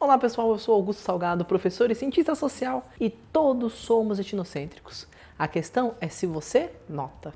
Olá pessoal, eu sou Augusto Salgado, professor e cientista social, e todos somos etnocêntricos. A questão é se você nota.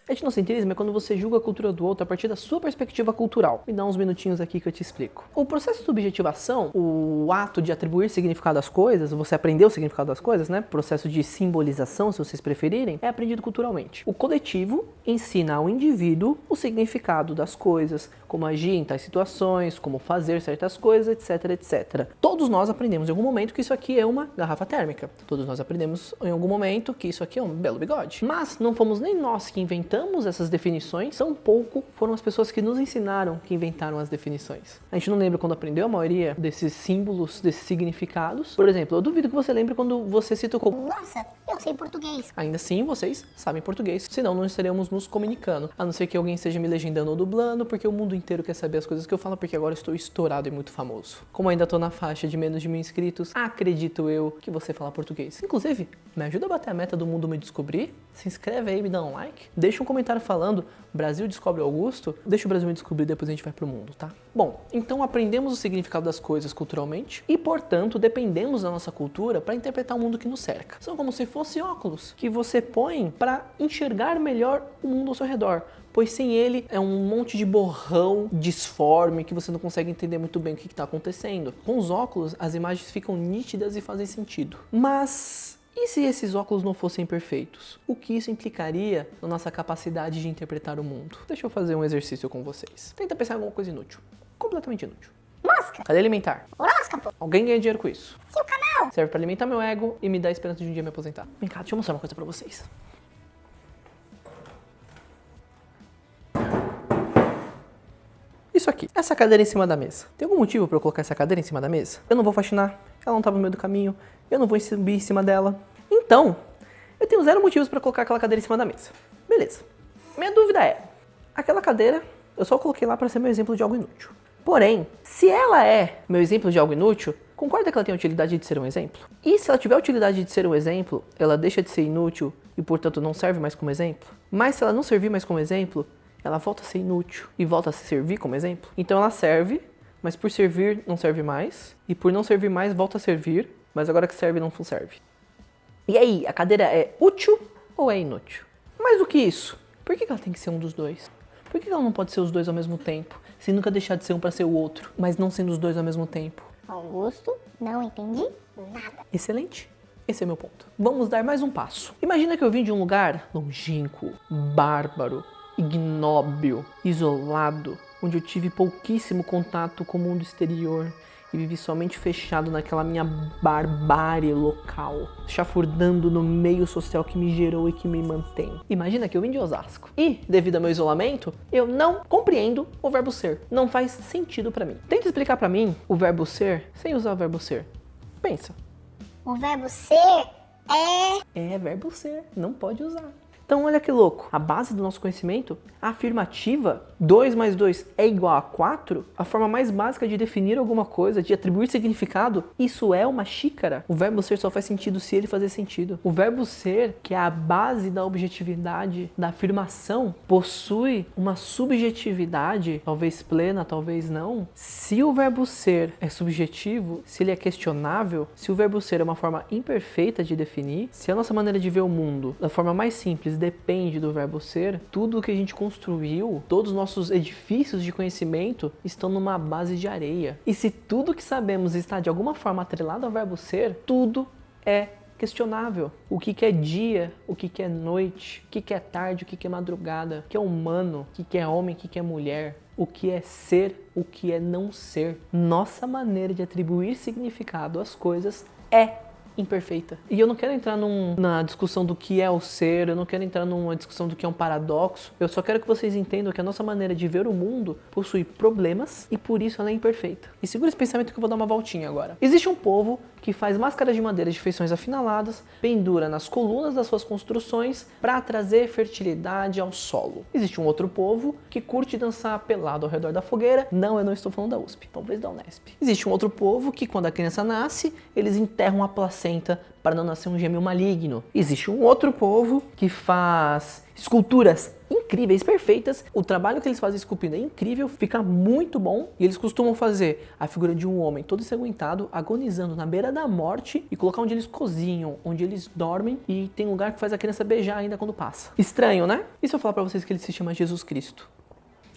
Etnocentrismo é quando você julga a cultura do outro a partir da sua perspectiva cultural. Me dá uns minutinhos aqui que eu te explico. O processo de subjetivação, o ato de atribuir significado às coisas, você aprender o significado das coisas, né? Processo de simbolização, se vocês preferirem, é aprendido culturalmente. O coletivo ensina ao indivíduo o significado das coisas, como agir em tais situações, como fazer certas coisas, etc, etc. Todos nós aprendemos em algum momento que isso aqui é uma garrafa térmica. Todos nós aprendemos em algum momento que isso aqui é um belo bigode. Mas não fomos nem nós que inventamos essas definições, tampouco foram as pessoas que nos ensinaram que inventaram as definições. A gente não lembra quando aprendeu a maioria desses símbolos, desses significados. Por exemplo, eu duvido que você lembre quando você se tocou. Nossa, eu sei português. Ainda assim, vocês sabem português, senão não estaríamos nos comunicando. A não ser que alguém esteja me legendando ou dublando, porque o mundo inteiro quer saber as coisas que eu falo, porque agora eu estou estourado e muito famoso. Como ainda estou na faixa de menos de 1000 inscritos, acredito eu que você fala português. Inclusive, me ajuda a bater a meta do mundo me descobrir? Se inscreve aí, me dá um like. Deixa um comentário falando, Brasil descobre Augusto. Deixa o Brasil me descobrir, depois a gente vai pro mundo, tá? Bom, então aprendemos o significado das coisas culturalmente e, portanto, dependemos da nossa cultura para interpretar o mundo que nos cerca. São como se fossem óculos que você põe para enxergar melhor o mundo ao seu redor. Pois sem ele é um monte de borrão disforme que você não consegue entender muito bem o que está acontecendo. Com os óculos, as imagens ficam nítidas e fazem sentido. Mas e se esses óculos não fossem perfeitos? O que isso implicaria na nossa capacidade de interpretar o mundo? Deixa eu fazer um exercício com vocês. Tenta pensar em alguma coisa inútil. Completamente inútil. Mosca. Cadeia alimentar. Horóscopo. Alguém ganha dinheiro com isso. Seu canal. Serve para alimentar meu ego e me dar a esperança de um dia me aposentar. Vem cá, deixa eu mostrar uma coisa pra vocês. Isso aqui, essa cadeira em cima da mesa. Tem algum motivo para eu colocar essa cadeira em cima da mesa? Eu não vou faxinar, ela não estava no meio do caminho, eu não vou subir em cima dela. Então, eu tenho 0 motivos para colocar aquela cadeira em cima da mesa. Beleza. Minha dúvida é, aquela cadeira eu só coloquei lá para ser meu exemplo de algo inútil. Porém, se ela é meu exemplo de algo inútil, concorda que ela tem a utilidade de ser um exemplo? E se ela tiver a utilidade de ser um exemplo, ela deixa de ser inútil e, portanto, não serve mais como exemplo? Mas se ela não servir mais como exemplo, ela volta a ser inútil e volta a se servir como exemplo. Então ela serve, mas por servir não serve mais. E por não servir mais, volta a servir, mas agora que serve não serve. E aí, a cadeira é útil ou é inútil? Mais do que isso, por que ela tem que ser um dos dois? Por que ela não pode ser os dois ao mesmo tempo? Se nunca deixar de ser um para ser o outro, mas não sendo os dois ao mesmo tempo? Augusto, não entendi nada. Excelente. Esse é meu ponto. Vamos dar mais um passo. Imagina que eu vim de um lugar longínquo, bárbaro, ignóbil, isolado, onde eu tive pouquíssimo contato com o mundo exterior e vivi somente fechado naquela minha barbárie local, chafurdando no meio social que me gerou e que me mantém. Imagina que eu vim de Osasco e, devido ao meu isolamento, eu não compreendo o verbo ser. Não faz sentido pra mim. Tenta explicar pra mim o verbo ser sem usar o verbo ser. Pensa. O verbo ser É verbo ser, não pode usar. Então olha que louco, a base do nosso conhecimento, a afirmativa, 2 mais 2 é igual a 4, a forma mais básica de definir alguma coisa, de atribuir significado, isso é uma xícara. O verbo ser só faz sentido se ele fazer sentido. O verbo ser, que é a base da objetividade, da afirmação, possui uma subjetividade, talvez plena, talvez não. Se o verbo ser é subjetivo, se ele é questionável, se o verbo ser é uma forma imperfeita de definir, se a nossa maneira de ver o mundo, da forma mais simples, depende do verbo ser, tudo o que a gente construiu, todos os nossos edifícios de conhecimento estão numa base de areia. E se tudo que sabemos está de alguma forma atrelado ao verbo ser, tudo é questionável. O que é dia, o que é noite, o que é tarde, o que é madrugada, o que é humano, o que é homem, o que é mulher, o que é ser, o que é não ser. Nossa maneira de atribuir significado às coisas é imperfeita. E eu não quero entrar na discussão do que é o ser, eu não quero entrar numa discussão do que é um paradoxo, eu só quero que vocês entendam que a nossa maneira de ver o mundo possui problemas e por isso ela é imperfeita. E segura esse pensamento que eu vou dar uma voltinha agora. Existe um povo que faz máscaras de madeira de feições afinaladas, pendura nas colunas das suas construções para trazer fertilidade ao solo. Existe um outro povo que curte dançar pelado ao redor da fogueira. Não, eu não estou falando da USP, talvez da Unesp. Existe um outro povo que quando a criança nasce, eles enterram a placenta para não nascer um gêmeo maligno. Existe um outro povo que faz esculturas incríveis, perfeitas. O trabalho que eles fazem esculpindo é incrível, fica muito bom. E eles costumam fazer a figura de um homem todo ensanguentado, agonizando na beira da morte, e colocar onde eles cozinham, onde eles dormem, e tem um lugar que faz a criança beijar ainda quando passa. Estranho, né? E se eu falar pra vocês que ele se chama Jesus Cristo?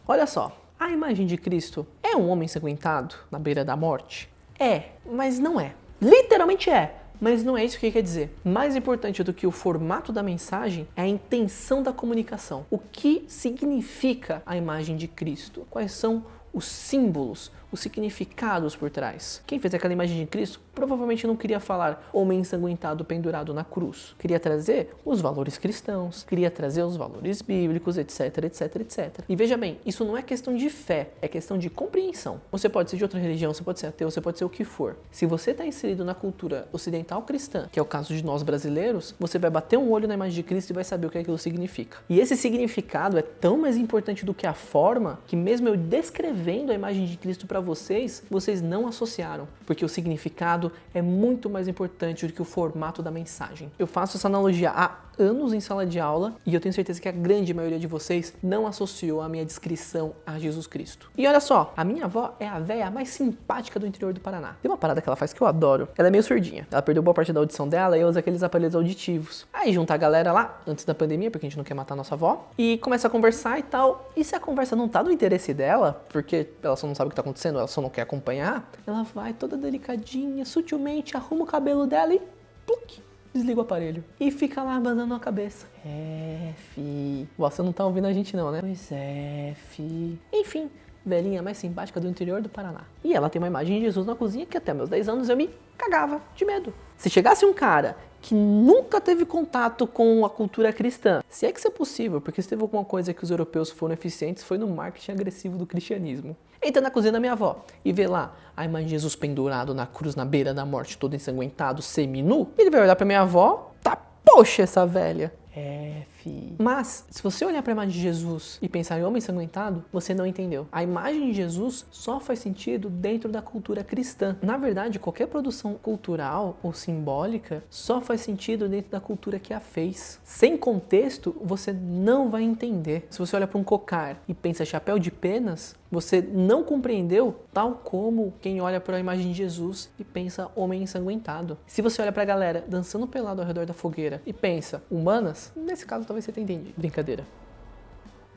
Olha só, a imagem de Cristo é um homem ensanguentado na beira da morte? É, mas não é. Literalmente é. Mas não é isso que quer dizer. Mais importante do que o formato da mensagem é a intenção da comunicação. O que significa a imagem de Cristo? Quais são os símbolos, os significados por trás? Quem fez aquela imagem de Cristo provavelmente não queria falar homem ensanguentado pendurado na cruz. Queria trazer os valores cristãos, queria trazer os valores bíblicos, etc, etc, etc. E veja bem, isso não é questão de fé, é questão de compreensão. Você pode ser de outra religião, você pode ser ateu, você pode ser o que for. Se você está inserido na cultura ocidental cristã, que é o caso de nós brasileiros, você vai bater um olho na imagem de Cristo e vai saber o que aquilo significa. E esse significado é tão mais importante do que a forma, que mesmo eu descrevendo a imagem de Cristo para vocês, vocês não associaram, porque o significado é muito mais importante do que o formato da mensagem. Eu faço essa analogia há anos em sala de aula e eu tenho certeza que a grande maioria de vocês não associou a minha descrição a Jesus Cristo. E olha só, a minha avó é a véia mais simpática do interior do Paraná. Tem uma parada que ela faz que eu adoro. Ela é meio surdinha. Ela perdeu boa parte da audição dela e usa aqueles aparelhos auditivos. Aí junta a galera lá, antes da pandemia, porque a gente não quer matar a nossa avó, e começa a conversar e tal. E se a conversa não tá do interesse dela, porque ela só não sabe o que tá acontecendo, ela só não quer acompanhar, ela vai toda delicadinha, sutilmente, arruma o cabelo dela e pluc, desliga o aparelho. E fica lá abanando a cabeça. Você não tá ouvindo a gente não, né? Pois é, Enfim, velhinha mais simpática do interior do Paraná. E ela tem uma imagem de Jesus na cozinha que até meus 10 anos eu me cagava de medo. Se chegasse um cara que nunca teve contato com a cultura cristã, se é que isso é possível, porque se teve alguma coisa que os europeus foram eficientes foi no marketing agressivo do cristianismo. Entra na cozinha da minha avó e vê lá a imagem de Jesus pendurado na cruz na beira da morte, todo ensanguentado, semi-nu. Ele vai olhar pra minha avó, tá, poxa essa velha. Mas, se você olhar para a imagem de Jesus e pensar em homem ensanguentado, você não entendeu. A imagem de Jesus só faz sentido dentro da cultura cristã. Na verdade, qualquer produção cultural ou simbólica só faz sentido dentro da cultura que a fez. Sem contexto, você não vai entender. Se você olha para um cocar e pensa chapéu de penas, você não compreendeu, tal como quem olha para a imagem de Jesus e pensa homem ensanguentado. Se você olha para a galera dançando pelado ao redor da fogueira e pensa humanas, nesse caso talvez você tenha entendido. Brincadeira.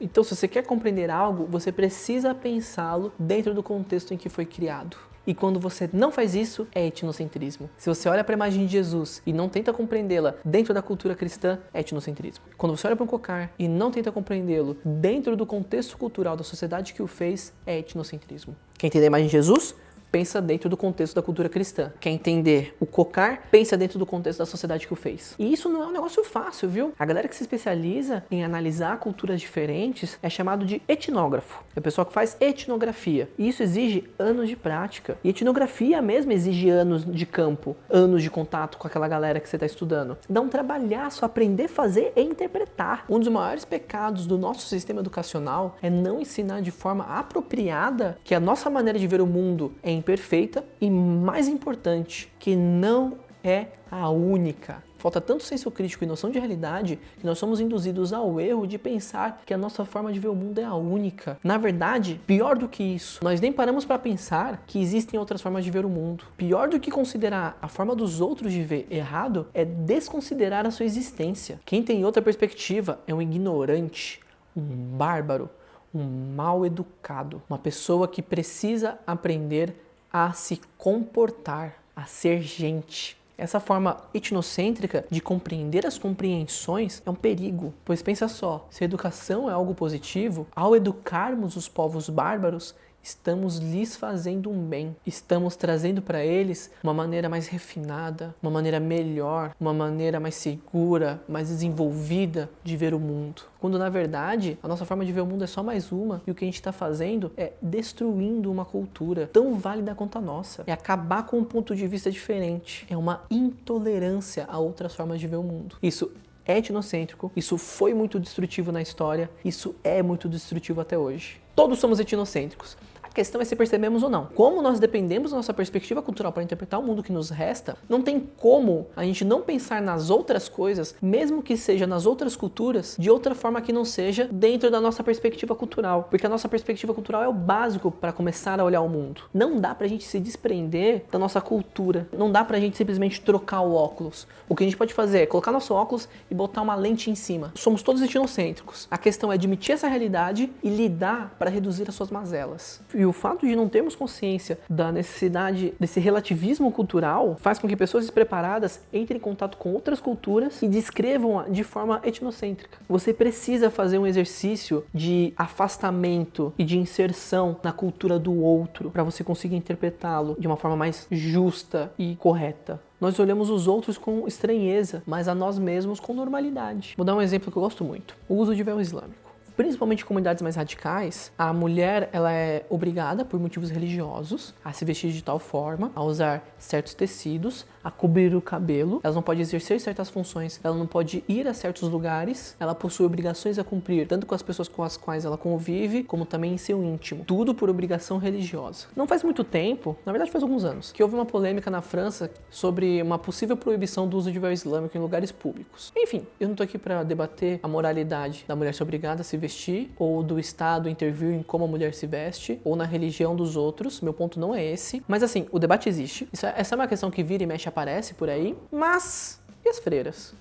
Então, se você quer compreender algo, você precisa pensá-lo dentro do contexto em que foi criado. E quando você não faz isso, é etnocentrismo. Se você olha para a imagem de Jesus e não tenta compreendê-la dentro da cultura cristã, é etnocentrismo. Quando você olha para um cocar e não tenta compreendê-lo dentro do contexto cultural da sociedade que o fez, é etnocentrismo. Quer entender a imagem de Jesus? Pensa dentro do contexto da cultura cristã. Quer entender o cocar? Pensa dentro do contexto da sociedade que o fez. E isso não é um negócio fácil, viu? A galera que se especializa em analisar culturas diferentes é chamado de etnógrafo. É o pessoal que faz etnografia. E isso exige anos de prática. E etnografia mesmo exige anos de campo, anos de contato com aquela galera que você está estudando. Dá um trabalhaço aprender a fazer e interpretar. Um dos maiores pecados do nosso sistema educacional é não ensinar de forma apropriada que a nossa maneira de ver o mundo é imperfeita e, mais importante, que não é a única. Falta tanto senso crítico e noção de realidade que nós somos induzidos ao erro de pensar que a nossa forma de ver o mundo é a única. Na verdade, pior do que isso, nós nem paramos para pensar que existem outras formas de ver o mundo. Pior do que considerar a forma dos outros de ver errado é desconsiderar a sua existência. Quem tem outra perspectiva é um ignorante, um bárbaro, um mal educado, uma pessoa que precisa aprender a se comportar, a ser gente. Essa forma etnocêntrica de compreender as compreensões é um perigo, pois pensa só, se a educação é algo positivo, ao educarmos os povos bárbaros, estamos lhes fazendo um bem. Estamos trazendo para eles uma maneira mais refinada, uma maneira melhor, uma maneira mais segura, mais desenvolvida de ver o mundo. Quando na verdade a nossa forma de ver o mundo é só mais uma e o que a gente está fazendo é destruindo uma cultura tão válida quanto a nossa. É acabar com um ponto de vista diferente. É uma intolerância a outras formas de ver o mundo. Isso é etnocêntrico, isso foi muito destrutivo na história, isso é muito destrutivo até hoje. Todos somos etnocêntricos. A questão é se percebemos ou não. Como nós dependemos da nossa perspectiva cultural para interpretar o mundo que nos resta, não tem como a gente não pensar nas outras coisas, mesmo que seja nas outras culturas, de outra forma que não seja dentro da nossa perspectiva cultural. Porque a nossa perspectiva cultural é o básico para começar a olhar o mundo. Não dá pra gente se desprender da nossa cultura. Não dá pra gente simplesmente trocar o óculos. O que a gente pode fazer é colocar nosso óculos e botar uma lente em cima. Somos todos etnocêntricos. A questão é admitir essa realidade e lidar para reduzir as suas mazelas. E o fato de não termos consciência da necessidade desse relativismo cultural faz com que pessoas despreparadas entrem em contato com outras culturas e descrevam-a de forma etnocêntrica. Você precisa fazer um exercício de afastamento e de inserção na cultura do outro para você conseguir interpretá-lo de uma forma mais justa e correta. Nós olhamos os outros com estranheza, mas a nós mesmos com normalidade. Vou dar um exemplo que eu gosto muito: o uso de véu islâmico. Principalmente em comunidades mais radicais, a mulher ela é obrigada, por motivos religiosos, a se vestir de tal forma, a usar certos tecidos, a cobrir o cabelo, ela não pode exercer certas funções, ela não pode ir a certos lugares, ela possui obrigações a cumprir, tanto com as pessoas com as quais ela convive, como também em seu íntimo. Tudo por obrigação religiosa. Não faz muito tempo, na verdade faz alguns anos, que houve uma polêmica na França sobre uma possível proibição do uso de véu islâmico em lugares públicos. Enfim, eu não tô aqui para debater a moralidade da mulher ser obrigada a se vestir, ou do Estado intervir em como a mulher se veste, ou na religião dos outros. Meu ponto não é esse. Mas assim, o debate existe. Essa é uma questão que vira e mexe aparece por aí. Mas, e as freiras?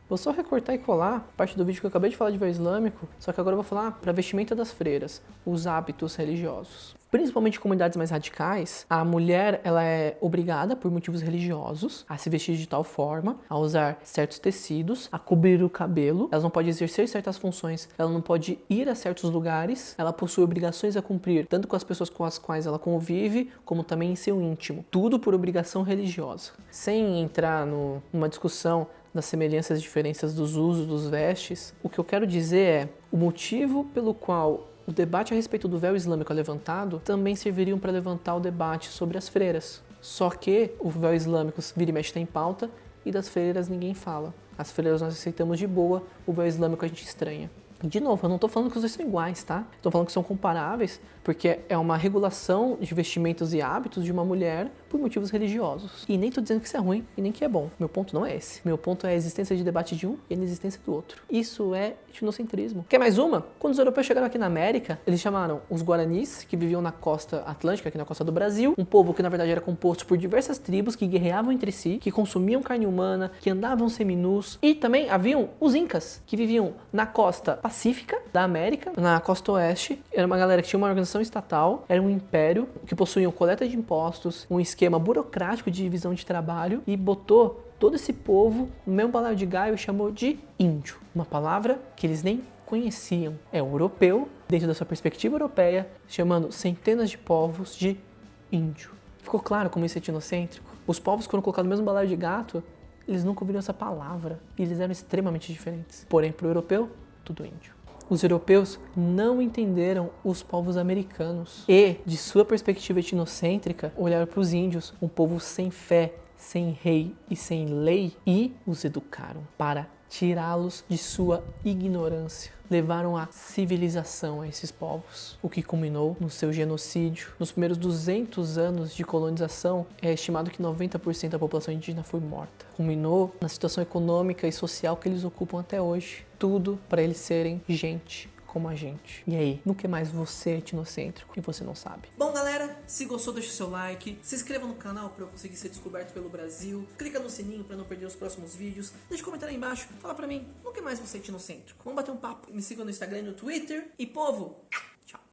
Vou só recortar e colar parte do vídeo que eu acabei de falar de véu islâmico, só que agora eu vou falar para vestimenta das freiras, os hábitos religiosos. Principalmente em comunidades mais radicais, a mulher ela é obrigada, por motivos religiosos, a se vestir de tal forma, a usar certos tecidos, a cobrir o cabelo, ela não pode exercer certas funções, ela não pode ir a certos lugares, ela possui obrigações a cumprir, tanto com as pessoas com as quais ela convive, como também em seu íntimo. Tudo por obrigação religiosa. Sem entrar numa discussão das semelhanças e diferenças dos usos dos vestes, o que eu quero dizer é o motivo pelo qual o debate a respeito do véu islâmico é levantado também serviriam para levantar o debate sobre as freiras. Só que o véu islâmico vira e mexe tem pauta e das freiras ninguém fala. As freiras nós aceitamos de boa, o véu islâmico a gente estranha. De novo, eu não estou falando que os dois são iguais, tá? Estou falando que são comparáveis, porque é uma regulação de vestimentos e hábitos de uma mulher por motivos religiosos. E nem estou dizendo que isso é ruim e nem que é bom. Meu ponto não é esse. Meu ponto é a existência de debate de um e a inexistência do outro. Isso é etnocentrismo. Quer mais uma? Quando os europeus chegaram aqui na América, eles chamaram os guaranis, que viviam na costa atlântica, aqui na costa do Brasil, um povo que na verdade era composto por diversas tribos que guerreavam entre si, que consumiam carne humana, que andavam seminus, e também haviam os incas, que viviam na costa pacífica da América, na costa oeste. Era uma galera que tinha uma organização estatal, era um império que possuía coleta de impostos, um esquema burocrático de divisão de trabalho e botou todo esse povo no mesmo balaio de galho e chamou de índio. Uma palavra que eles nem conheciam. É o europeu, dentro da sua perspectiva europeia, chamando centenas de povos de índio. Ficou claro como isso é etnocêntrico? Os povos que foram colocados no mesmo balaio de gato, eles nunca ouviram essa palavra e eles eram extremamente diferentes. Porém, para o europeu, tudo índio. Os europeus não entenderam os povos americanos e, de sua perspectiva etnocêntrica, olharam para os índios, um povo sem fé, sem rei e sem lei, e os educaram para tirá-los de sua ignorância. Levaram a civilização a esses povos, o que culminou no seu genocídio. Nos primeiros 200 anos de colonização, é estimado que 90% da população indígena foi morta. Culminou na situação econômica e social que eles ocupam até hoje. Tudo para eles serem gente como a gente. E aí, no que mais você é etnocêntrico e você não sabe? Bom, galera, se gostou, deixa o seu like, se inscreva no canal para eu conseguir ser descoberto pelo Brasil, clica no sininho para não perder os próximos vídeos, deixa um comentário aí embaixo, fala pra mim, no que mais você é etnocêntrico? Vamos bater um papo, me siga no Instagram e no Twitter, e povo,